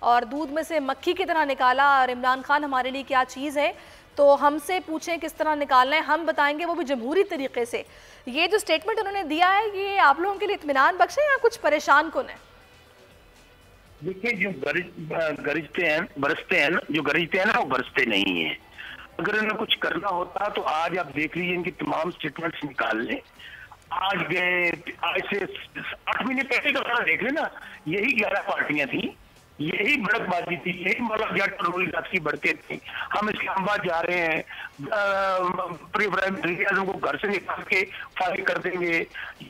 और दूध में से मक्खी की तरह निकाला, और इमरान खान हमारे लिए क्या चीज़ है, तो हमसे पूछें किस तरह निकालना है, हम बताएंगे, वो भी जमहूरी तरीके से। ये जो स्टेटमेंट उन्होंने दिया है, ये आप लोगों के लिए इत्मीनान बख्श है या कुछ परेशान कौन है? देखिए, जो गरजते हैं बरसते हैं, जो गरजते हैं ना वो बरसते नहीं है। अगर इन्हें कुछ करना होता तो आज आप देख लीजिए, इनकी तमाम स्टेटमेंट्स निकाल लें। आज गए, आज से 8 महीने पहले का सारा देख लेना, यही 11 पार्टियां थी, यही भड़कबाजी थी, यही मौलाना जाट की बढ़ते थी। हम इस्लामाबाद जा रहे हैं, को घर से निकाल के फाइल कर देंगे,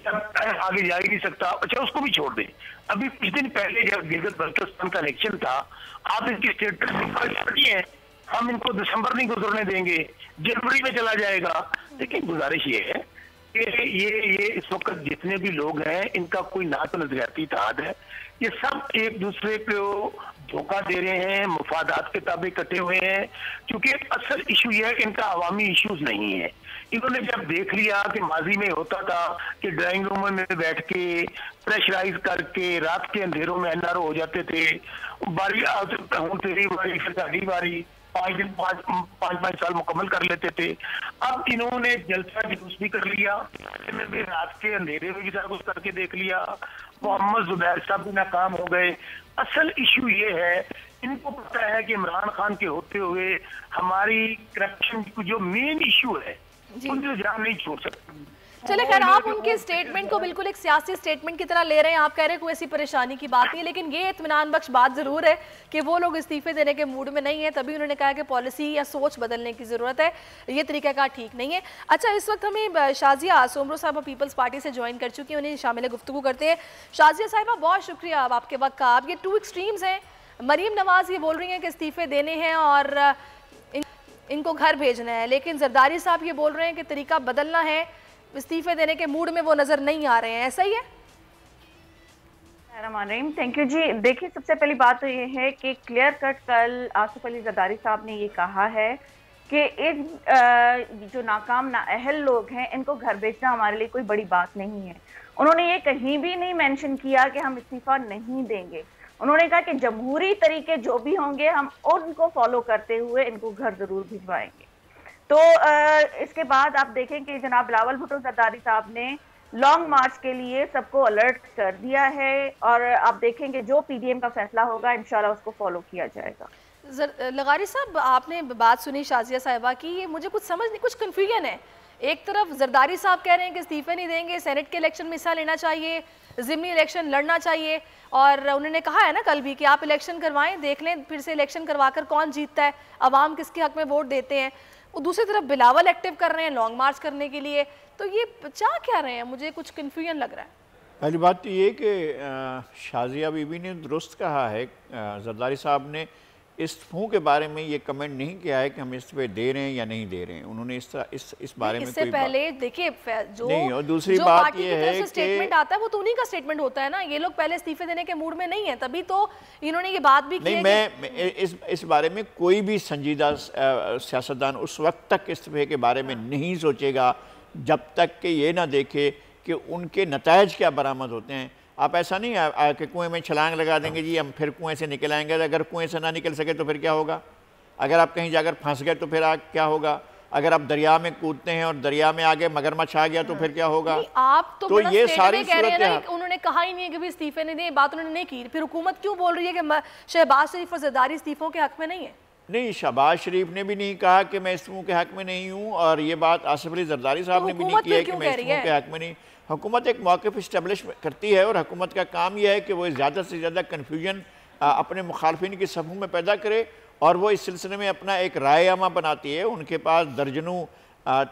आगे जा ही नहीं सकता। अच्छा, उसको भी छोड़ दें। अभी कुछ दिन पहले जब गिलगित बल्तिस्तान का इलेक्शन था, आप इनकी स्टेटमेंट है, हम इनको दिसंबर नहीं गुजरने देंगे, जनवरी में चला जाएगा। लेकिन गुजारिश ये है कि ये इस वक्त जितने भी लोग हैं, इनका कोई ना तो नजरियाती इत्तेहाद है, ये सब एक दूसरे को धोखा दे रहे हैं, मुफादात के ताबे कटे हुए हैं। क्योंकि असल इशू ये है कि इनका अवामी इश्यूज नहीं है। इन्होंने जब देख लिया कि माजी में होता था कि ड्राइंग रूम में बैठ के प्रेशराइज करके रात के अंधेरों में एनआरओ हो जाते थे, बारी तेरी बारी फिर साड़ी बारी, 5 साल मुकम्मल कर लेते थे। अब इन्होंने जलसा जुलूस भी कर लिया, में भी रात के अंधेरे में भी सारा कुछ करके देख लिया। मोहम्मद जुबैर साहब भी नाकाम हो गए। असल इशू ये है, इनको पता है कि इमरान खान के होते हुए हमारी करप्शन जो मेन इशू है उनको जान नहीं छोड़ सकते। चले खैर, आप उनके स्टेटमेंट को बिल्कुल एक सियासी स्टेटमेंट की तरह ले रहे हैं। आप कह रहे हैं कोई ऐसी परेशानी की बात नहीं है, लेकिन ये इत्मीनान बख्श बात जरूर है कि वो लोग इस्तीफे देने के मूड में नहीं है। तभी उन्होंने कहा कि पॉलिसी या सोच बदलने की ज़रूरत है, ये तरीक़ाकार ठीक नहीं है। अच्छा, इस वक्त हमें शाजिया सोमरो साहबा पीपल्स पार्टी से ज्वाइन कर चुकी हैं, उन्हें शामिल गुफ्तगू करते हैं। शाजिया साहिबा, बहुत शुक्रिया आपके वक्त का। आप ये 2 एक्सट्रीम्स हैं, मरीम नवाज़ ये बोल रही हैं कि इस्तीफे देने हैं और इनको घर भेजना है, लेकिन जरदारी साहब ये बोल रहे हैं कि तरीका बदलना है, इस्तीफे देने के मूड में वो नजर नहीं आ रहे हैं। ऐसा ही है? थैंक यू जी। देखिए, सबसे पहली बात तो ये है कि क्लियर कट कल आसिफ अली जरदारी साहब ने ये कहा है कि इन जो नाकाम नाअहल लोग हैं, इनको घर भेजना हमारे लिए कोई बड़ी बात नहीं है। उन्होंने ये कहीं भी नहीं मेंशन किया कि हम इस्तीफा नहीं देंगे। उन्होंने कहा कि जमहूरी तरीके जो भी होंगे हम उनको फॉलो करते हुए इनको घर जरूर भिजवाएंगे। तो इसके बाद आप देखें कि जनाब बिलावल भुट्टो जरदारी साहब ने लॉन्ग मार्च के लिए सबको अलर्ट कर दिया है, और आप देखेंगे जो पीडीएम का फैसला होगा इंशाल्लाह उसको फॉलो किया जाएगा। लगारी साहब, आपने बात सुनी शाजिया साहिबा की, ये मुझे कुछ समझ नहीं, कुछ कन्फ्यूजन है। एक तरफ जरदारी साहब कह रहे हैं कि इस्तीफे नहीं देंगे, सेनेट के इलेक्शन में हिस्सा लेना चाहिए, ज़िमनी इलेक्शन लड़ना चाहिए, और उन्होंने कहा है ना कल भी कि आप इलेक्शन करवाएं, देख लें फिर से इलेक्शन करवाकर कौन जीतता है, अवाम किसके हक में वोट देते हैं। वो दूसरी तरफ बिलावल एक्टिव कर रहे हैं लॉन्ग मार्च करने के लिए, तो ये चाह क्या रहे हैं? मुझे कुछ कन्फ्यूजन लग रहा है। पहली बात तो ये कि शाजिया बीबी ने दुरुस्त कहा है, जरदारी साहब ने इस्तीफों के बारे में ये कमेंट नहीं किया है कि हम इस्तीफे दे रहे हैं या नहीं दे रहे हैं। उन्होंने इस बारे में कोई पहले देखिए जो नहीं। और दूसरी बात ये है कि स्टेटमेंट आता है वो तो उन्हीं का स्टेटमेंट होता है ना। ये लोग पहले इस्तीफे देने के मूड में नहीं है, तभी तो इन्होंने ये बात भी की है। मैं इस बारे में कोई भी संजीदा सियासतदान उस वक्त तक इस्तीफे के बारे में नहीं सोचेगा जब तक कि ये ना देखे कि उनके नतायज क्या बरामद होते हैं। आप ऐसा नहीं कि कुएं में छलांग लगा देंगे जी हम फिर कुएं से निकल आएंगे, अगर कुएं से ना निकल सके तो फिर क्या होगा? अगर आप कहीं जाकर फंस गए तो फिर क्या होगा? अगर आप दरिया में कूदते हैं और दरिया में आगे मगरमच्छ आ गया तो फिर क्या होगा? आप तो ये सारी सूरत उन्होंने कहा ही नहीं है कि भी इस्तीफे नहीं दें, बात उन्होंने नहीं की। फिर हुकूमत क्यों बोल रही है कि शहबाज शरीफ और जरदारी इस्तीफों के हक में नहीं है? नहीं, शहबाज शरीफ ने भी नहीं कहा कि मैं इस्तीफों के हक में नहीं हूँ, और ये बात आसिफ अली जरदारी साहब ने भी नहीं की है कि मैं इस्तीफों के हक में नहीं। हुकूमत एक मौक़िफ़ इस्टेब्लिश करती है और हुकूमत का काम यह है कि वो ज़्यादा से ज़्यादा कन्फ्यूजन अपने मुखालफिन की सफ़ों में पैदा करे, और वो इस सिलसिले में अपना एक रायनामा बनाती है। उनके पास दर्जनों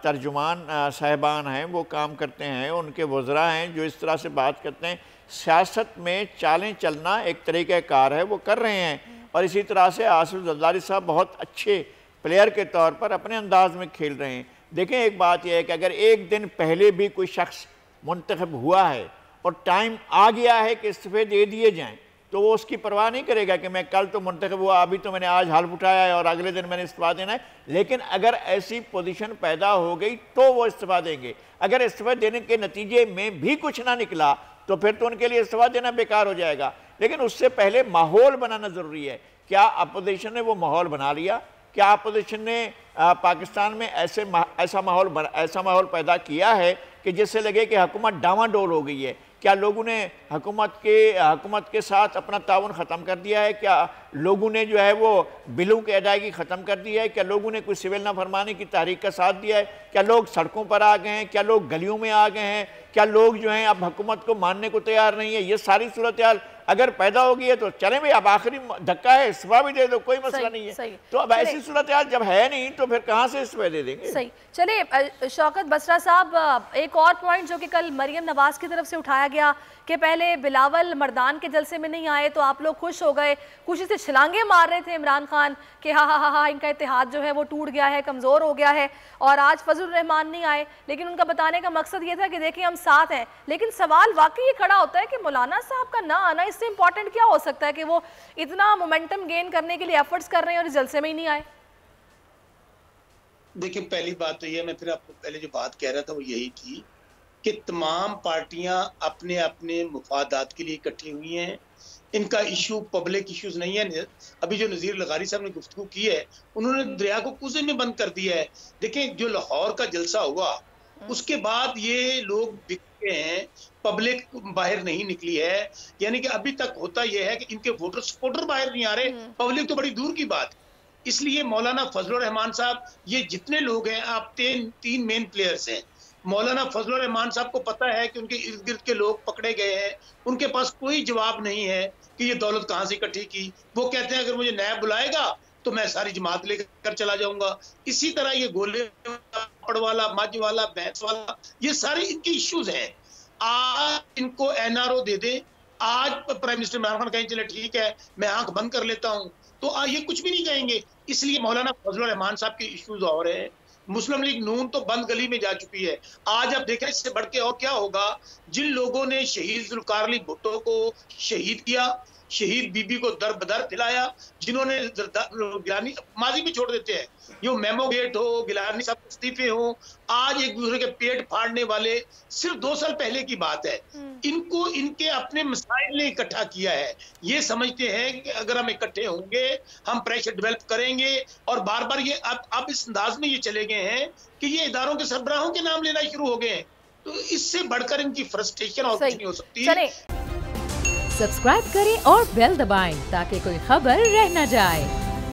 तर्जुमान साहिबान हैं, वो काम करते हैं, उनके वज़रा हैं जो इस तरह से बात करते हैं। सियासत में चालें चलना एक तरीक़ाकार है, वो कर रहे हैं। और इसी तरह से आसिफ जरदारी साहब बहुत अच्छे प्लेयर के तौर पर अपने अंदाज में खेल रहे हैं। देखें, एक बात यह है कि अगर एक दिन पहले भी कोई शख्स मुंतखब हुआ है और टाइम आ गया है कि इस्तीफे दे दिए जाएं, तो वो उसकी परवाह नहीं करेगा कि मैं कल तो मुंतखब हुआ, अभी तो मैंने आज हल्फ उठाया है और अगले दिन मैंने इस्तीफा देना है। लेकिन अगर ऐसी पोजीशन पैदा हो गई तो वो इस्तीफा देंगे। अगर इस्तीफा देने के नतीजे में भी कुछ ना निकला तो फिर तो उनके लिए इस्तीफा देना बेकार हो जाएगा। लेकिन उससे पहले माहौल बनाना ज़रूरी है। क्या अपोजिशन ने वो माहौल बना लिया? क्या अपोजिशन ने पाकिस्तान में ऐसा माहौल पैदा किया है कि जिससे लगे कि हुकूमत डामाडोल हो गई है? क्या लोगों ने हुकूमत के साथ अपना ताउन ख़त्म कर दिया है? क्या लोगों ने जो है वो बिलों की अदायगी ख़त्म कर दी है? क्या लोगों ने कोई सिविल नाफरमानी की तहरीक का साथ दिया है? क्या लोग सड़कों पर आ गए हैं? क्या लोग गलियों में आ गए हैं? क्या लोग जो हैं अब हुकूमत को मानने को तैयार नहीं है? ये सारी सूरत हाल अगर पैदा होगी है तो चलें भाई, अब आखिरी धक्का है, इस्तीफा भी दे दो, कोई मसला नहीं है। तो अब ऐसी सूरत हाल जब है नहीं तो फिर कहाँ से इस्तीफा दे देंगे? सही। चलिए शौकत बसरा साहब, एक और पॉइंट जो कि कल मरियम नवाज की तरफ से उठाया गया कि पहले बिलावल मर्दान के जलसे में नहीं आए तो आप लोग खुश हो गए, खुशी से छलांगे मार रहे थे इमरान खान कि हाँ इनका इत्तेहाद जो है वो टूट गया है, कमज़ोर हो गया है, और आज फजल रहमान नहीं आए। लेकिन उनका बताने का मकसद ये था कि देखिए हम साथ हैं। लेकिन सवाल वाकई ये खड़ा होता है कि मौलाना साहब का ना आना इससे इंपॉर्टेंट क्या हो सकता है कि वो इतना मोमेंटम गेन करने के लिए एफर्ट्स कर रहे हैं और इस जलसे में ही नहीं आए? देखिए, पहली बात तो ये, मैं फिर आपको पहले जो बात कह रहा था वो यही थी कि तमाम पार्टियां अपने अपने मुफादात के लिए इकट्ठी हुई हैं। इनका इशू पब्लिक इश्यूज नहीं है। अभी जो नज़ीर लगारी साहब ने गुफ्तगू की है, उन्होंने दरिया को कुएं में बंद कर दिया है। देखें, जो लाहौर का जलसा हुआ उसके बाद ये लोग बिखरे हैं, पब्लिक बाहर नहीं निकली है। यानी कि अभी तक होता यह है कि इनके वोटर सपोर्टर बाहर नहीं आ रहे, पब्लिक तो बड़ी दूर की बात। इसलिए मौलाना फजलुर रहमान साहब, ये जितने लोग हैं, आप तीन मेन प्लेयर्स हैं। मौलाना फजलुर रहमान साहब को पता है कि उनके इर्द गिर्द के लोग पकड़े गए हैं, उनके पास कोई जवाब नहीं है कि ये दौलत कहाँ से इकट्ठी की। वो कहते हैं अगर मुझे नायब बुलाएगा तो मैं सारी जमात लेकर चला जाऊंगा। इसी तरह ये गोले वाला, मझ वाला, भैंस वाला, ये सारे इनके इश्यूज हैं। आज इनको एनआरओ दे दें, आज प्राइम मिनिस्टर इमरान खान कहें चले ठीक है मैं आंख बंद कर लेता हूं, तो ये कुछ भी नहीं कहेंगे। इसलिए मौलाना फजलुर रहमान साहब के इश्यूज और हैं। मुस्लिम लीग नून तो बंद गली में जा चुकी है। आज आप देखें इससे बढ़ के और क्या होगा। जिन लोगों ने शहीद जुल्फकार अली भुट्टो को शहीद किया, शहीद बीबी को दर बदर खिलाया, जिन्होंने गिलानी माजी में छोड़ देते हैं, यो मेमो गेट हो, गिलानी साहब इस्तीफे हो, आज एक दूसरे के पेट फाड़ने वाले सिर्फ 2 साल पहले की बात है। इनको इनके अपने मसाइल ने इकट्ठा किया है। ये समझते हैं कि अगर हम इकट्ठे होंगे हम प्रेशर डेवलप करेंगे, और बार बार ये अब इस अंदाज में ये चले गए हैं कि ये इदारों के सरबराहों के नाम लेना शुरू हो गए हैं। तो इससे बढ़कर इनकी फ्रस्ट्रेशन और कुछ नहीं हो सकती। सब्सक्राइब करें और बेल दबाएं ताकि कोई खबर रह न जाए।